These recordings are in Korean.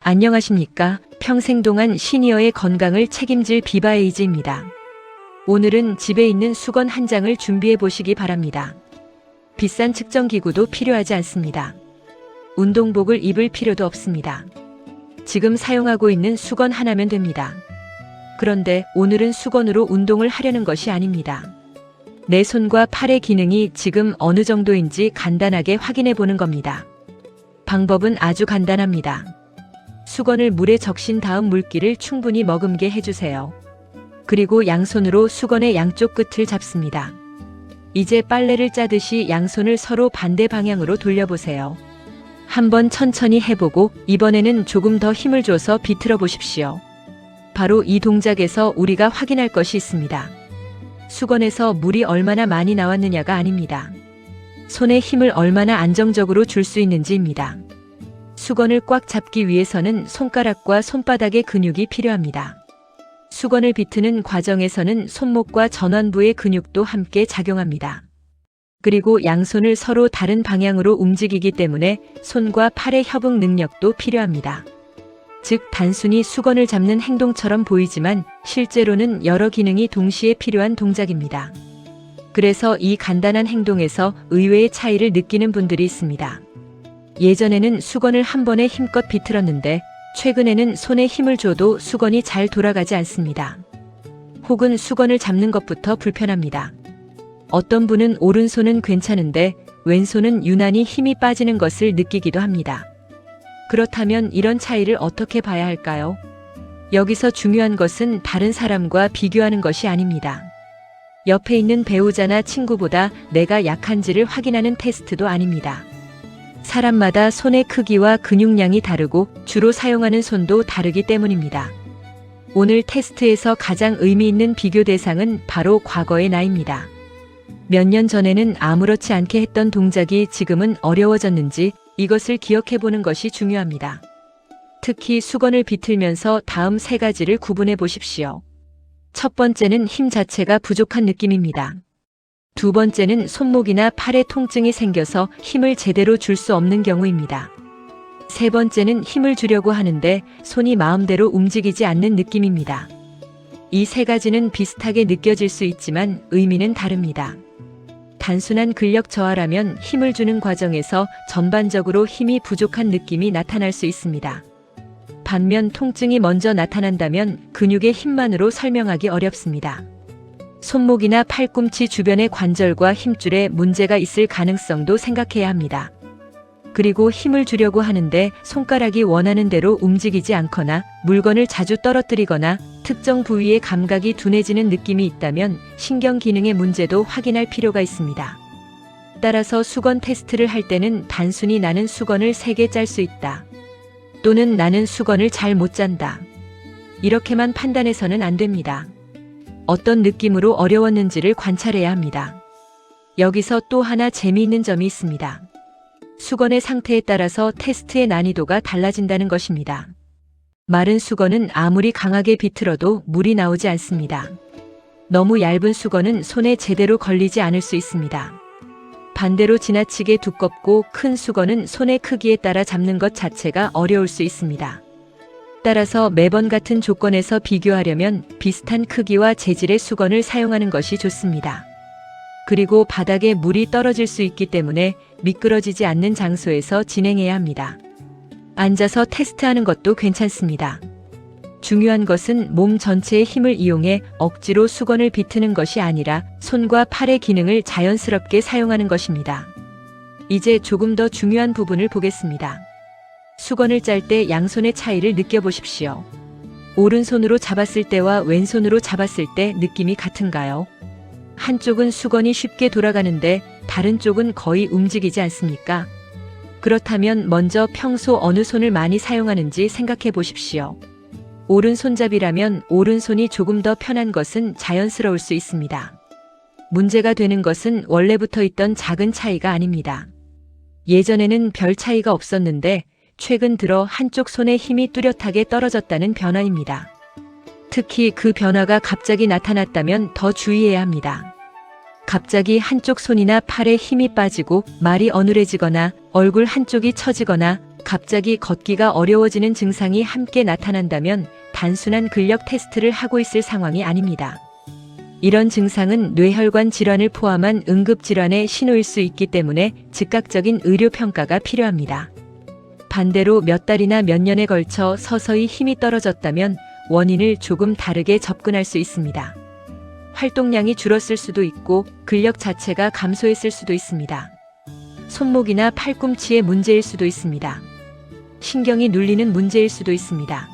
안녕하십니까. 평생 동안 시니어의 건강을 책임질 비바에이즈입니다. 오늘은 집에 있는 수건 한 장을 준비해 보시기 바랍니다. 비싼 측정기구도 필요하지 않습니다. 운동복을 입을 필요도 없습니다. 지금 사용하고 있는 수건 하나면 됩니다. 그런데 오늘은 수건으로 운동을 하려는 것이 아닙니다. 내 손과 팔의 기능이 지금 어느 정도인지 간단하게 확인해 보는 겁니다. 방법은 아주 간단합니다. 수건을 물에 적신 다음 물기를 충분히 머금게 해주세요. 그리고 양손으로 수건의 양쪽 끝을 잡습니다. 이제 빨래를 짜듯이 양손을 서로 반대 방향으로 돌려보세요. 한번 천천히 해보고 이번에는 조금 더 힘을 줘서 비틀어 보십시오. 바로 이 동작에서 우리가 확인할 것이 있습니다. 수건에서 물이 얼마나 많이 나왔느냐가 아닙니다. 손에 힘을 얼마나 안정적으로 줄 수 있는지입니다. 수건을 꽉 잡기 위해서는 손가락과 손바닥의 근육이 필요합니다. 수건을 비트는 과정에서는 손목과 전완부의 근육도 함께 작용합니다. 그리고 양손을 서로 다른 방향으로 움직이기 때문에 손과 팔의 협응 능력도 필요합니다. 즉, 단순히 수건을 잡는 행동처럼 보이지만 실제로는 여러 기능이 동시에 필요한 동작입니다. 그래서 이 간단한 행동에서 의외의 차이를 느끼는 분들이 있습니다. 예전에는 수건을 한 번에 힘껏 비틀었는데 최근에는 손에 힘을 줘도 수건이 잘 돌아가지 않습니다. 혹은 수건을 잡는 것부터 불편합니다. 어떤 분은 오른손은 괜찮은데 왼손은 유난히 힘이 빠지는 것을 느끼기도 합니다. 그렇다면 이런 차이를 어떻게 봐야 할까요? 여기서 중요한 것은 다른 사람과 비교하는 것이 아닙니다. 옆에 있는 배우자나 친구보다 내가 약한지를 확인하는 테스트도 아닙니다. 사람마다 손의 크기와 근육량이 다르고 주로 사용하는 손도 다르기 때문입니다. 오늘 테스트에서 가장 의미 있는 비교 대상은 바로 과거의 나입니다. 몇 년 전에는 아무렇지 않게 했던 동작이 지금은 어려워졌는지 이것을 기억해 보는 것이 중요합니다. 특히 수건을 비틀면서 다음 세 가지를 구분해 보십시오. 첫 번째는 힘 자체가 부족한 느낌입니다. 두 번째는 손목이나 팔에 통증이 생겨서 힘을 제대로 줄 수 없는 경우입니다. 세 번째는 힘을 주려고 하는데 손이 마음대로 움직이지 않는 느낌입니다. 이 세 가지는 비슷하게 느껴질 수 있지만 의미는 다릅니다. 단순한 근력 저하라면 힘을 주는 과정에서 전반적으로 힘이 부족한 느낌이 나타날 수 있습니다. 반면 통증이 먼저 나타난다면 근육의 힘만으로 설명하기 어렵습니다. 손목이나 팔꿈치 주변의 관절과 힘줄에 문제가 있을 가능성도 생각해야 합니다. 그리고 힘을 주려고 하는데 손가락이 원하는 대로 움직이지 않거나 물건을 자주 떨어뜨리거나 특정 부위의 감각이 둔해지는 느낌이 있다면 신경 기능의 문제도 확인할 필요가 있습니다. 따라서 수건 테스트를 할 때는 단순히 나는 수건을 3개 짤 수 있다. 또는 나는 수건을 잘 못 잔다. 이렇게만 판단해서는 안 됩니다. 어떤 느낌으로 어려웠는지를 관찰해야 합니다. 여기서 또 하나 재미있는 점이 있습니다. 수건의 상태에 따라서 테스트의 난이도가 달라진다는 것입니다. 마른 수건은 아무리 강하게 비틀어도 물이 나오지 않습니다. 너무 얇은 수건은 손에 제대로 걸리지 않을 수 있습니다. 반대로 지나치게 두껍고 큰 수건은 손의 크기에 따라 잡는 것 자체가 어려울 수 있습니다. 따라서 매번 같은 조건에서 비교하려면 비슷한 크기와 재질의 수건을 사용하는 것이 좋습니다. 그리고 바닥에 물이 떨어질 수 있기 때문에 미끄러지지 않는 장소에서 진행해야 합니다. 앉아서 테스트하는 것도 괜찮습니다. 중요한 것은 몸 전체의 힘을 이용해 억지로 수건을 비트는 것이 아니라 손과 팔의 기능을 자연스럽게 사용하는 것입니다. 이제 조금 더 중요한 부분을 보겠습니다. 수건을 짤 때 양손의 차이를 느껴보십시오. 오른손으로 잡았을 때와 왼손으로 잡았을 때 느낌이 같은가요? 한쪽은 수건이 쉽게 돌아가는데 다른 쪽은 거의 움직이지 않습니까? 그렇다면 먼저 평소 어느 손을 많이 사용하는지 생각해 보십시오. 오른손잡이라면 오른손이 조금 더 편한 것은 자연스러울 수 있습니다. 문제가 되는 것은 원래부터 있던 작은 차이가 아닙니다. 예전에는 별 차이가 없었는데 최근 들어 한쪽 손의 힘이 뚜렷하게 떨어졌다는 변화입니다. 특히 그 변화가 갑자기 나타났다면 더 주의해야 합니다. 갑자기 한쪽 손이나 팔에 힘이 빠지고 말이 어눌해지거나 얼굴 한쪽이 처지거나 갑자기 걷기가 어려워지는 증상이 함께 나타난다면 단순한 근력 테스트를 하고 있을 상황이 아닙니다. 이런 증상은 뇌혈관 질환을 포함한 응급질환의 신호일 수 있기 때문에 즉각적인 의료 평가가 필요합니다. 반대로 몇 달이나 몇 년에 걸쳐 서서히 힘이 떨어졌다면 원인을 조금 다르게 접근할 수 있습니다. 활동량이 줄었을 수도 있고 근력 자체가 감소했을 수도 있습니다. 손목이나 팔꿈치의 문제일 수도 있습니다. 신경이 눌리는 문제일 수도 있습니다.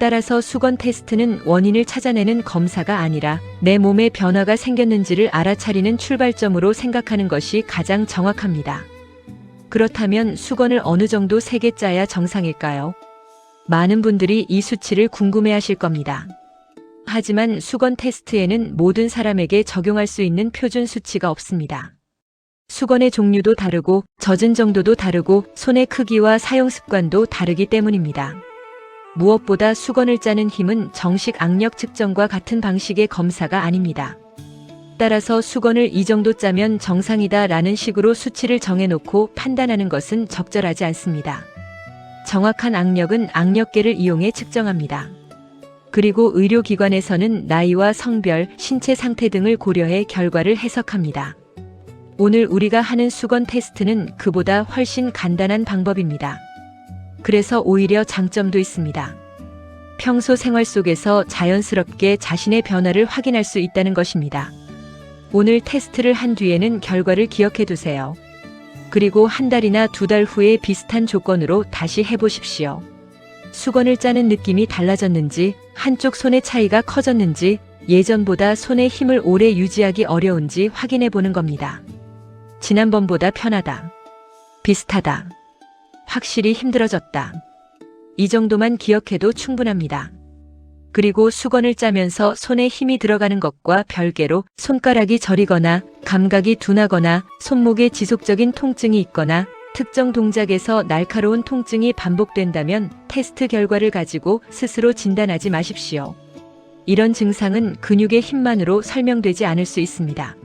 따라서 수건 테스트는 원인을 찾아내는 검사가 아니라 내 몸에 변화가 생겼는지를 알아차리는 출발점으로 생각하는 것이 가장 정확합니다. 그렇다면 수건을 어느 정도 세게 짜야 정상일까요? 많은 분들이 이 수치를 궁금해하실 겁니다. 하지만 수건 테스트에는 모든 사람에게 적용할 수 있는 표준 수치가 없습니다. 수건의 종류도 다르고 젖은 정도도 다르고 손의 크기와 사용 습관도 다르기 때문입니다. 무엇보다 수건을 짜는 힘은 정식 악력 측정과 같은 방식의 검사가 아닙니다. 따라서 수건을 이 정도 짜면 정상이다 라는 식으로 수치를 정해놓고 판단하는 것은 적절하지 않습니다. 정확한 악력은 악력계를 이용해 측정합니다. 그리고 의료기관에서는 나이와 성별, 신체 상태 등을 고려해 결과를 해석합니다. 오늘 우리가 하는 수건 테스트는 그보다 훨씬 간단한 방법입니다. 그래서 오히려 장점도 있습니다. 평소 생활 속에서 자연스럽게 자신의 변화를 확인할 수 있다는 것입니다. 오늘 테스트를 한 뒤에는 결과를 기억해 두세요. 그리고 한 달이나 두 달 후에 비슷한 조건으로 다시 해보십시오. 수건을 짜는 느낌이 달라졌는지, 한쪽 손의 차이가 커졌는지, 예전보다 손의 힘을 오래 유지하기 어려운지 확인해 보는 겁니다. 지난번보다 편하다. 비슷하다. 확실히 힘들어졌다. 이 정도만 기억해도 충분합니다. 그리고 수건을 짜면서 손에 힘이 들어가는 것과 별개로 손가락이 저리거나 감각이 둔하거나 손목에 지속적인 통증이 있거나 특정 동작에서 날카로운 통증이 반복된다면 테스트 결과를 가지고 스스로 진단하지 마십시오. 이런 증상은 근육의 힘만으로 설명되지 않을 수 있습니다.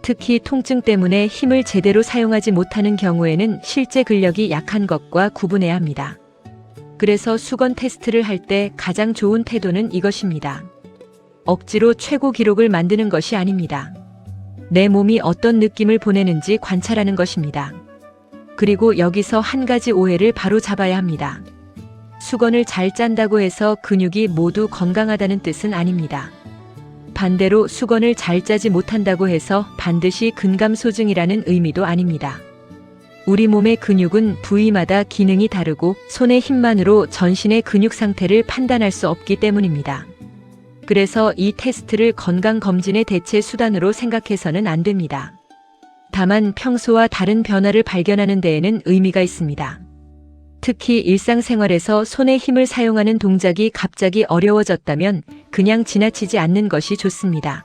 특히 통증 때문에 힘을 제대로 사용하지 못하는 경우에는 실제 근력이 약한 것과 구분해야 합니다. 그래서 수건 테스트를 할 때 가장 좋은 태도는 이것입니다. 억지로 최고 기록을 만드는 것이 아닙니다. 내 몸이 어떤 느낌을 보내는지 관찰하는 것입니다. 그리고 여기서 한 가지 오해를 바로 잡아야 합니다. 수건을 잘 짠다고 해서 근육이 모두 건강하다는 뜻은 아닙니다. 반대로 수건을 잘 짜지 못한다고 해서 반드시 근감소증이라는 의미도 아닙니다. 우리 몸의 근육은 부위마다 기능이 다르고 손의 힘만으로 전신의 근육 상태를 판단할 수 없기 때문입니다. 그래서 이 테스트를 건강검진의 대체 수단으로 생각해서는 안 됩니다. 다만 평소와 다른 변화를 발견하는 데에는 의미가 있습니다. 특히 일상생활에서 손의 힘을 사용하는 동작이 갑자기 어려워졌다면 그냥 지나치지 않는 것이 좋습니다.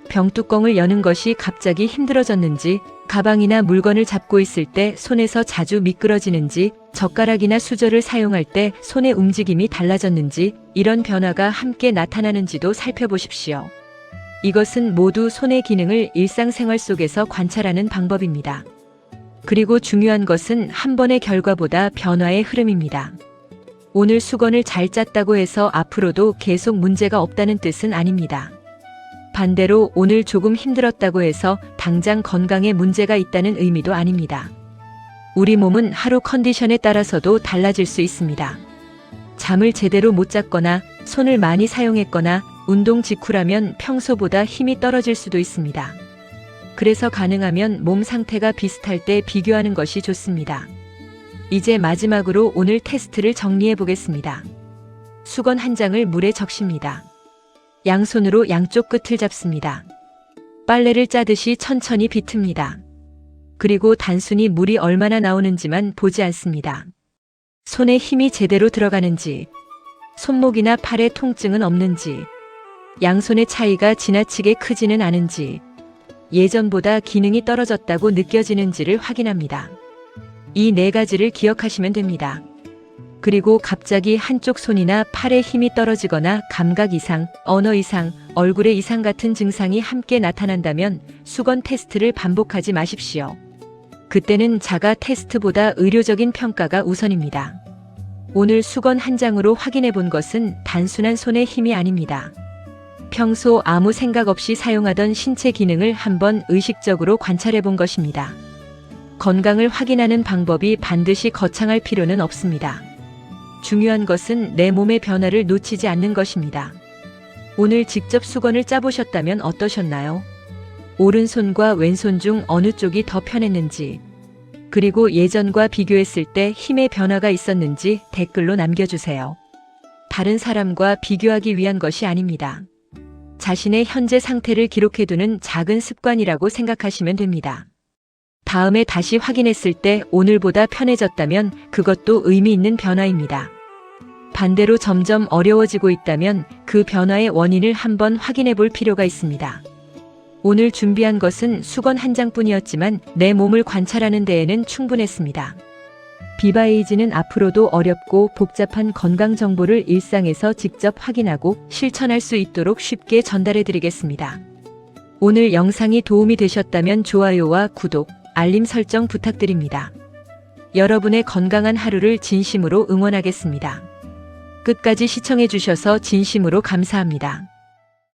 병뚜껑을 여는 것이 갑자기 힘들어졌는지, 가방이나 물건을 잡고 있을 때 손에서 자주 미끄러지는지, 젓가락이나 수저를 사용할 때 손의 움직임이 달라졌는지, 이런 변화가 함께 나타나는지도 살펴보십시오. 이것은 모두 손의 기능을 일상생활 속에서 관찰하는 방법입니다. 그리고 중요한 것은 한 번의 결과보다 변화의 흐름입니다. 오늘 수건을 잘 짰다고 해서 앞으로도 계속 문제가 없다는 뜻은 아닙니다. 반대로 오늘 조금 힘들었다고 해서 당장 건강에 문제가 있다는 의미도 아닙니다. 우리 몸은 하루 컨디션에 따라서도 달라질 수 있습니다. 잠을 제대로 못 잤거나 손을 많이 사용했거나 운동 직후라면 평소보다 힘이 떨어질 수도 있습니다. 그래서 가능하면 몸 상태가 비슷할 때 비교하는 것이 좋습니다. 이제 마지막으로 오늘 테스트를 정리해 보겠습니다. 수건 한 장을 물에 적십니다. 양손으로 양쪽 끝을 잡습니다. 빨래를 짜듯이 천천히 빗습니다. 그리고 단순히 물이 얼마나 나오는지만 보지 않습니다. 손에 힘이 제대로 들어가는지, 손목이나 팔에 통증은 없는지, 양손의 차이가 지나치게 크지는 않은지, 예전보다 기능이 떨어졌다고 느껴지는지를 확인합니다. 이 네 가지를 기억하시면 됩니다. 그리고 갑자기 한쪽 손이나 팔에 힘이 떨어지거나 감각 이상, 언어 이상, 얼굴의 이상 같은 증상이 함께 나타난다면 수건 테스트를 반복하지 마십시오. 그때는 자가 테스트보다 의료적인 평가가 우선입니다. 오늘 수건 한 장으로 확인해 본 것은 단순한 손의 힘이 아닙니다. 평소 아무 생각 없이 사용하던 신체 기능을 한번 의식적으로 관찰해 본 것입니다. 건강을 확인하는 방법이 반드시 거창할 필요는 없습니다. 중요한 것은 내 몸의 변화를 놓치지 않는 것입니다. 오늘 직접 수건을 짜보셨다면 어떠셨나요? 오른손과 왼손 중 어느 쪽이 더 편했는지, 그리고 예전과 비교했을 때 힘의 변화가 있었는지 댓글로 남겨주세요. 다른 사람과 비교하기 위한 것이 아닙니다. 자신의 현재 상태를 기록해두는 작은 습관이라고 생각하시면 됩니다. 다음에 다시 확인했을 때 오늘보다 편해졌다면 그것도 의미 있는 변화입니다. 반대로 점점 어려워지고 있다면 그 변화의 원인을 한번 확인해 볼 필요가 있습니다. 오늘 준비한 것은 수건 한 장뿐이었지만 내 몸을 관찰하는 데에는 충분했습니다. 비바에이지는 앞으로도 어렵고 복잡한 건강 정보를 일상에서 직접 확인하고 실천할 수 있도록 쉽게 전달해 드리겠습니다. 오늘 영상이 도움이 되셨다면 좋아요와 구독, 알림 설정 부탁드립니다. 여러분의 건강한 하루를 진심으로 응원하겠습니다. 끝까지 시청해 주셔서 진심으로 감사합니다.